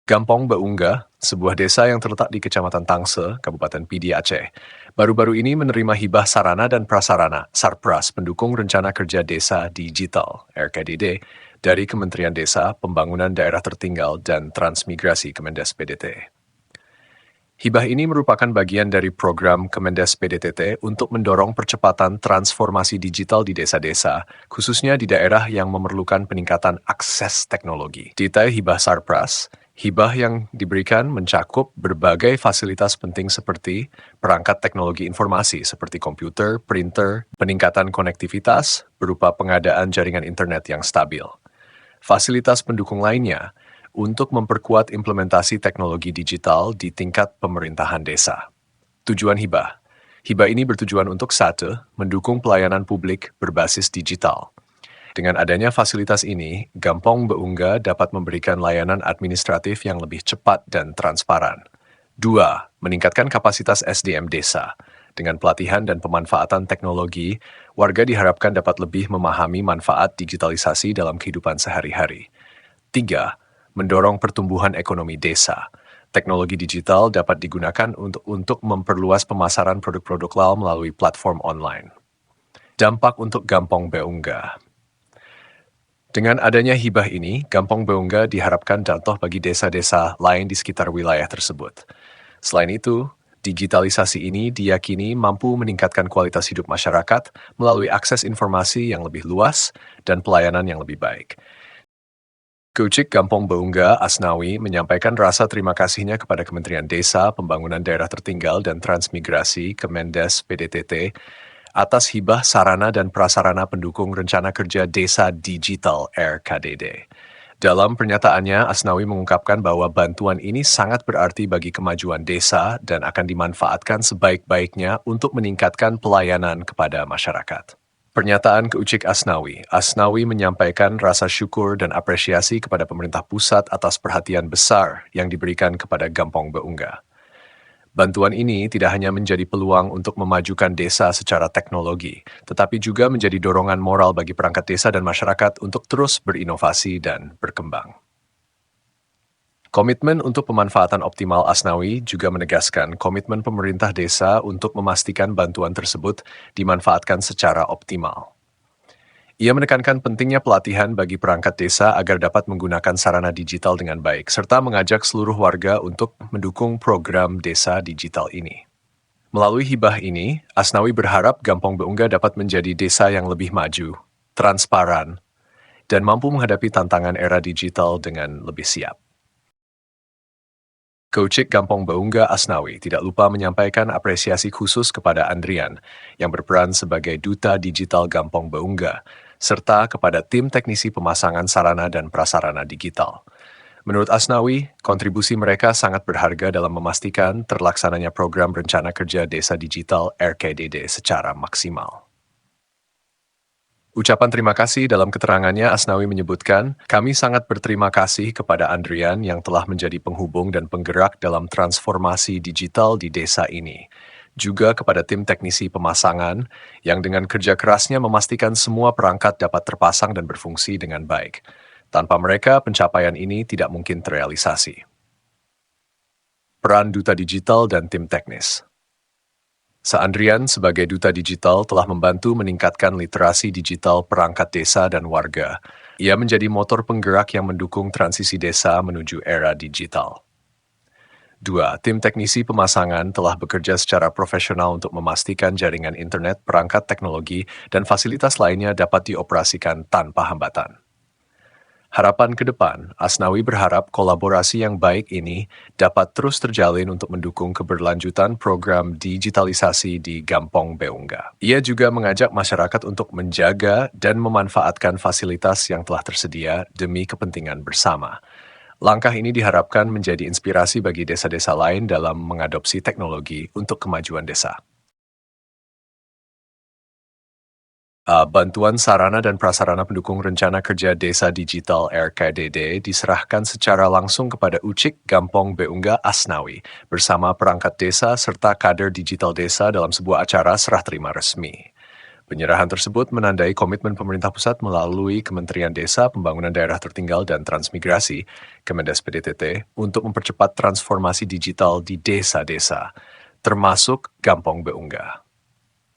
Gampong Beunggah, sebuah desa yang terletak di Kecamatan Tangse, Kabupaten Pidi Aceh, baru-baru ini menerima hibah sarana dan prasarana (Sarpras) pendukung Rencana Kerja Desa Digital (RKDD) dari Kementerian Desa, Pembangunan Daerah Tertinggal, dan Transmigrasi Kemendes PDT. Hibah ini merupakan bagian dari program Kemendes PDTT untuk mendorong percepatan transformasi digital di desa-desa, khususnya di daerah yang memerlukan peningkatan akses teknologi. Detail hibah Sarpras, hibah yang diberikan mencakup berbagai fasilitas penting seperti perangkat teknologi informasi seperti komputer, printer, peningkatan konektivitas berupa pengadaan jaringan internet yang stabil. Fasilitas pendukung lainnya untuk memperkuat implementasi teknologi digital di tingkat pemerintahan desa. Tujuan hibah. Hibah ini bertujuan untuk satu, mendukung pelayanan publik berbasis digital. Dengan adanya fasilitas ini, Gampong Beunggah dapat memberikan layanan administratif yang lebih cepat dan transparan. Dua, meningkatkan kapasitas SDM desa. Dengan pelatihan dan pemanfaatan teknologi, warga diharapkan dapat lebih memahami manfaat digitalisasi dalam kehidupan sehari-hari. Tiga, mendorong pertumbuhan ekonomi desa. Teknologi digital dapat digunakan untuk memperluas pemasaran produk-produk lokal melalui platform online. Dampak untuk Gampong Beunggah. Dengan adanya hibah ini, Gampong Beunggah diharapkan contoh bagi desa-desa lain di sekitar wilayah tersebut. Selain itu, digitalisasi ini diyakini mampu meningkatkan kualitas hidup masyarakat melalui akses informasi yang lebih luas dan pelayanan yang lebih baik. Kucik Gampong Beunggah Asnawi menyampaikan rasa terima kasihnya kepada Kementerian Desa, Pembangunan Daerah Tertinggal, dan Transmigrasi Kemendes PDTT atas hibah sarana dan prasarana pendukung Rencana Kerja Desa Digital RKDD. Dalam pernyataannya, Asnawi mengungkapkan bahwa bantuan ini sangat berarti bagi kemajuan desa dan akan dimanfaatkan sebaik-baiknya untuk meningkatkan pelayanan kepada masyarakat. Pernyataan Keucik Asnawi. Asnawi menyampaikan rasa syukur dan apresiasi kepada pemerintah pusat atas perhatian besar yang diberikan kepada Gampong Beunggah. Bantuan ini tidak hanya menjadi peluang untuk memajukan desa secara teknologi, tetapi juga menjadi dorongan moral bagi perangkat desa dan masyarakat untuk terus berinovasi dan berkembang. Komitmen untuk pemanfaatan optimal Asnawi juga menegaskan komitmen pemerintah desa untuk memastikan bantuan tersebut dimanfaatkan secara optimal. Ia menekankan pentingnya pelatihan bagi perangkat desa agar dapat menggunakan sarana digital dengan baik, serta mengajak seluruh warga untuk mendukung program desa digital ini. Melalui hibah ini, Asnawi berharap Gampong Beunggah dapat menjadi desa yang lebih maju, transparan, dan mampu menghadapi tantangan era digital dengan lebih siap. Keucik Gampong Beunggah Asnawi tidak lupa menyampaikan apresiasi khusus kepada Andrian yang berperan sebagai Duta Digital Gampong Beunggah, serta kepada tim teknisi pemasangan sarana dan prasarana digital. Menurut Asnawi, kontribusi mereka sangat berharga dalam memastikan terlaksananya program Rencana Kerja Desa Digital RKDD secara maksimal. Ucapan terima kasih dalam keterangannya, Asnawi menyebutkan, kami sangat berterima kasih kepada Andrian yang telah menjadi penghubung dan penggerak dalam transformasi digital di desa ini. Juga kepada tim teknisi pemasangan yang dengan kerja kerasnya memastikan semua perangkat dapat terpasang dan berfungsi dengan baik. Tanpa mereka, pencapaian ini tidak mungkin terrealisasi. Peran Duta Digital dan Tim Teknis. Andrian sebagai Duta Digital telah membantu meningkatkan literasi digital perangkat desa dan warga. Ia menjadi motor penggerak yang mendukung transisi desa menuju era digital. 2. Tim teknisi pemasangan telah bekerja secara profesional untuk memastikan jaringan internet, perangkat teknologi, dan fasilitas lainnya dapat dioperasikan tanpa hambatan. Harapan ke depan, Asnawi berharap kolaborasi yang baik ini dapat terus terjalin untuk mendukung keberlanjutan program digitalisasi di Gampong Beunggah. Ia juga mengajak masyarakat untuk menjaga dan memanfaatkan fasilitas yang telah tersedia demi kepentingan bersama. Langkah ini diharapkan menjadi inspirasi bagi desa-desa lain dalam mengadopsi teknologi untuk kemajuan desa. Bantuan sarana dan prasarana pendukung Rencana Kerja Desa Digital RKDD diserahkan secara langsung kepada Ucik Gampong Beunggah Asnawi bersama perangkat desa serta kader digital desa dalam sebuah acara serah terima resmi. Penyerahan tersebut menandai komitmen pemerintah pusat melalui Kementerian Desa, Pembangunan Daerah Tertinggal dan Transmigrasi, Kemendes PDTT, untuk mempercepat transformasi digital di desa-desa, termasuk Gampong Beunggah.